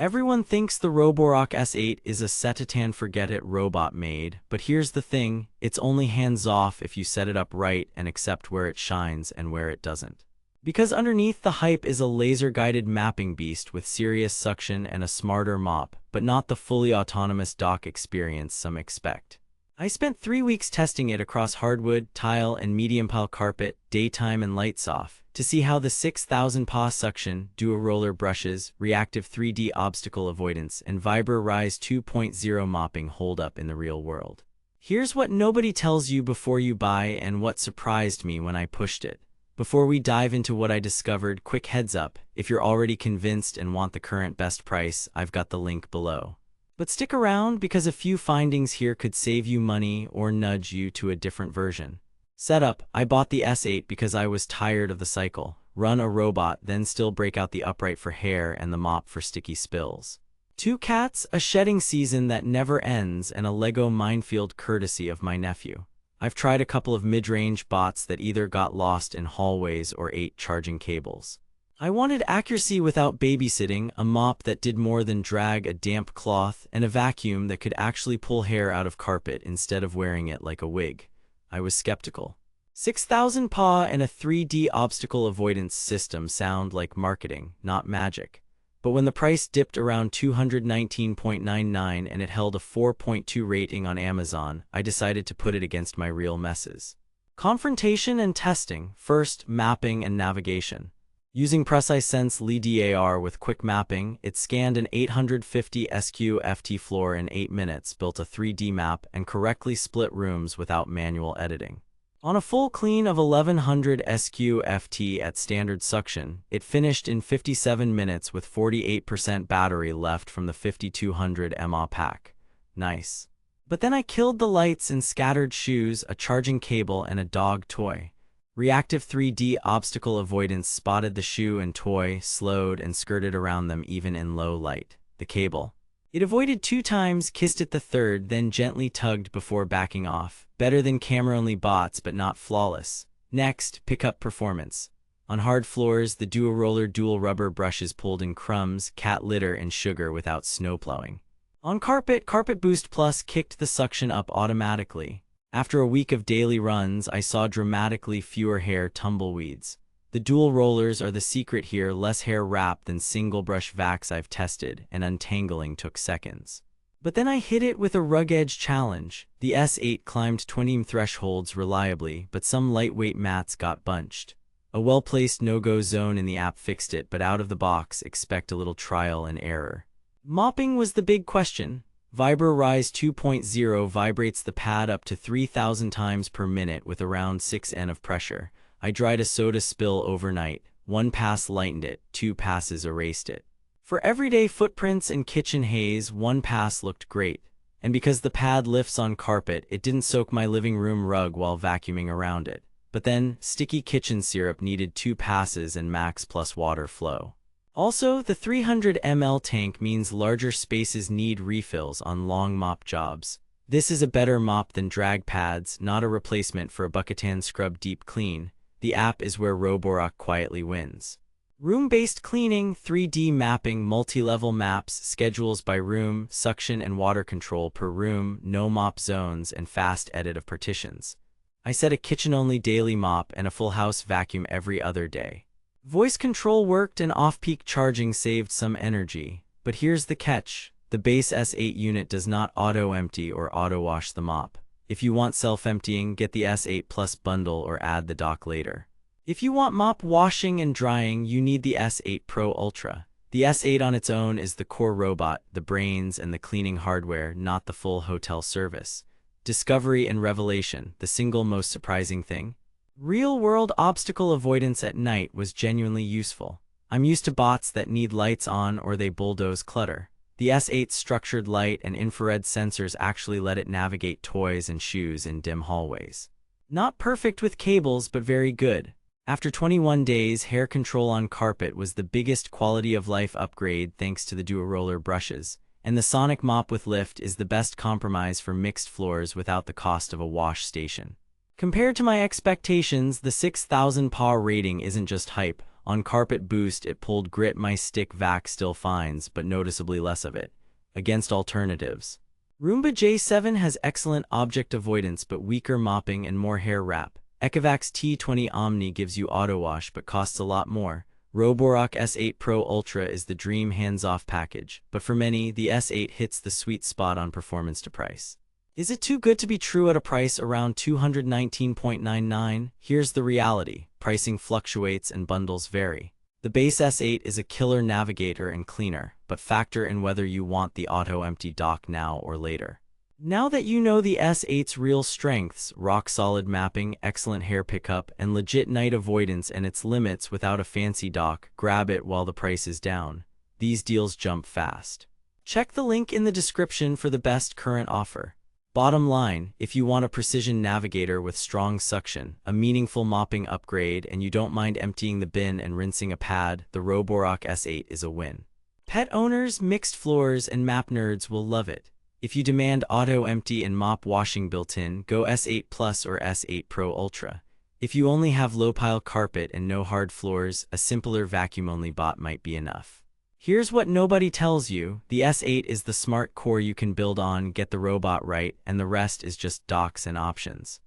Everyone thinks the Roborock S8 is a set-it-and-forget-it robot made, but here's the thing, it's only hands-off if you set it up right and accept where it shines and where it doesn't. Because underneath the hype is a laser-guided mapping beast with serious suction and a smarter mop, but not the fully autonomous dock experience some expect. I spent 3 weeks testing it across hardwood, tile, and medium pile carpet, daytime and lights off, to see how the 6,000 PA suction, dual roller brushes, reactive 3D obstacle avoidance, and Vibro Rise 2.0 mopping hold up in the real world. Here's what nobody tells you before you buy and what surprised me when I pushed it. Before we dive into what I discovered, quick heads up, if you're already convinced and want the current best price, I've got the link below. But stick around because a few findings here could save you money or nudge you to a different version. Setup: I bought the S8 because I was tired of the cycle. Run a robot, then still break out the upright for hair and the mop for sticky spills. 2 cats, a shedding season that never ends, and a Lego minefield courtesy of my nephew. I've tried a couple of mid-range bots that either got lost in hallways or ate charging cables. I wanted accuracy without babysitting, a mop that did more than drag a damp cloth, and a vacuum that could actually pull hair out of carpet instead of wearing it like a wig. I was skeptical. 6,000 PA and a 3D obstacle avoidance system sound like marketing, not magic. But when the price dipped around $219.99 and it held a 4.2 rating on Amazon, I decided to put it against my real messes. Confrontation and testing. First, mapping and navigation. Using PreciSense LiDAR with quick mapping, it scanned an 850 SQ-FT floor in 8 minutes, built a 3D map, and correctly split rooms without manual editing. On a full clean of 1100 SQ-FT at standard suction, it finished in 57 minutes with 48% battery left from the 5200 mAh pack. Nice. But then I killed the lights and scattered shoes, a charging cable, and a dog toy. Reactive 3D obstacle avoidance spotted the shoe and toy, slowed, and skirted around them even in low light. The cable. It avoided 2 times, kissed it the third, then gently tugged before backing off. Better than camera-only bots, but not flawless. Next, pickup performance. On hard floors, the dual roller dual rubber brushes pulled in crumbs, cat litter, and sugar without snowplowing. On carpet, Carpet Boost Plus kicked the suction up automatically. After a week of daily runs, I saw dramatically fewer hair tumbleweeds. The dual rollers are the secret here, less hair wrap than single brush vacs I've tested, and untangling took seconds. But then I hit it with a rug edge challenge. The S8 climbed 20 thresholds reliably, but some lightweight mats got bunched. A well-placed no-go zone in the app fixed it, but out of the box, expect a little trial and error. Mopping was the big question. Vibro Rise 2.0 vibrates the pad up to 3,000 times per minute with around 6 N of pressure. I dried a soda spill overnight. 1 pass lightened it, 2 passes erased it. For everyday footprints and kitchen haze, 1 pass looked great. And because the pad lifts on carpet, it didn't soak my living room rug while vacuuming around it. But then, sticky kitchen syrup needed 2 passes and max plus water flow. Also, the 300 ml tank means larger spaces need refills on long mop jobs. This is a better mop than drag pads, not a replacement for a Bucketan Scrub Deep Clean. The app is where Roborock quietly wins. Room-based cleaning, 3D mapping, multi-level maps, schedules by room, suction and water control per room, no mop zones, and fast edit of partitions. I set a kitchen-only daily mop and a full house vacuum every other day. Voice control worked and off-peak charging saved some energy. But here's the catch. The base S8 unit does not auto-empty or auto-wash the mop. If you want self-emptying, get the S8 Plus bundle or add the dock later. If you want mop washing and drying, you need the S8 Pro Ultra. The S8 on its own is the core robot, the brains and the cleaning hardware, not the full hotel service. Discovery and revelation, the single most surprising thing. Real-world obstacle avoidance at night was genuinely useful. I'm used to bots that need lights on or they bulldoze clutter. The S8's structured light and infrared sensors actually let it navigate toys and shoes in dim hallways. Not perfect with cables, but very good. After 21 days, hair control on carpet was the biggest quality of life upgrade thanks to the dual roller brushes. And the sonic mop with lift is the best compromise for mixed floors without the cost of a wash station. Compared to my expectations, the 6,000 PA rating isn't just hype. On carpet boost, it pulled grit. My stick vac still finds, but noticeably less of it. Against alternatives. Roomba J7 has excellent object avoidance but weaker mopping and more hair wrap. Ecovacs T20 Omni gives you auto wash but costs a lot more. Roborock S8 Pro Ultra is the dream hands-off package, but for many, the S8 hits the sweet spot on performance to price. Is it too good to be true at a price around $219.99? Here's the reality. Pricing fluctuates and bundles vary. The base S8 is a killer navigator and cleaner, but factor in whether you want the auto-empty dock now or later. Now that you know the S8's real strengths, rock-solid mapping, excellent hair pickup, and legit night avoidance and its limits without a fancy dock, grab it while the price is down. These deals jump fast. Check the link in the description for the best current offer. Bottom line, if you want a precision navigator with strong suction, a meaningful mopping upgrade, and you don't mind emptying the bin and rinsing a pad, the Roborock S8 is a win. Pet owners, mixed floors, and map nerds will love it. If you demand auto-empty and mop washing built-in, go S8 Plus or S8 Pro Ultra. If you only have low-pile carpet and no hard floors, a simpler vacuum-only bot might be enough. Here's what nobody tells you. The S8 is the smart core you can build on, get the robot right, and the rest is just docks and options.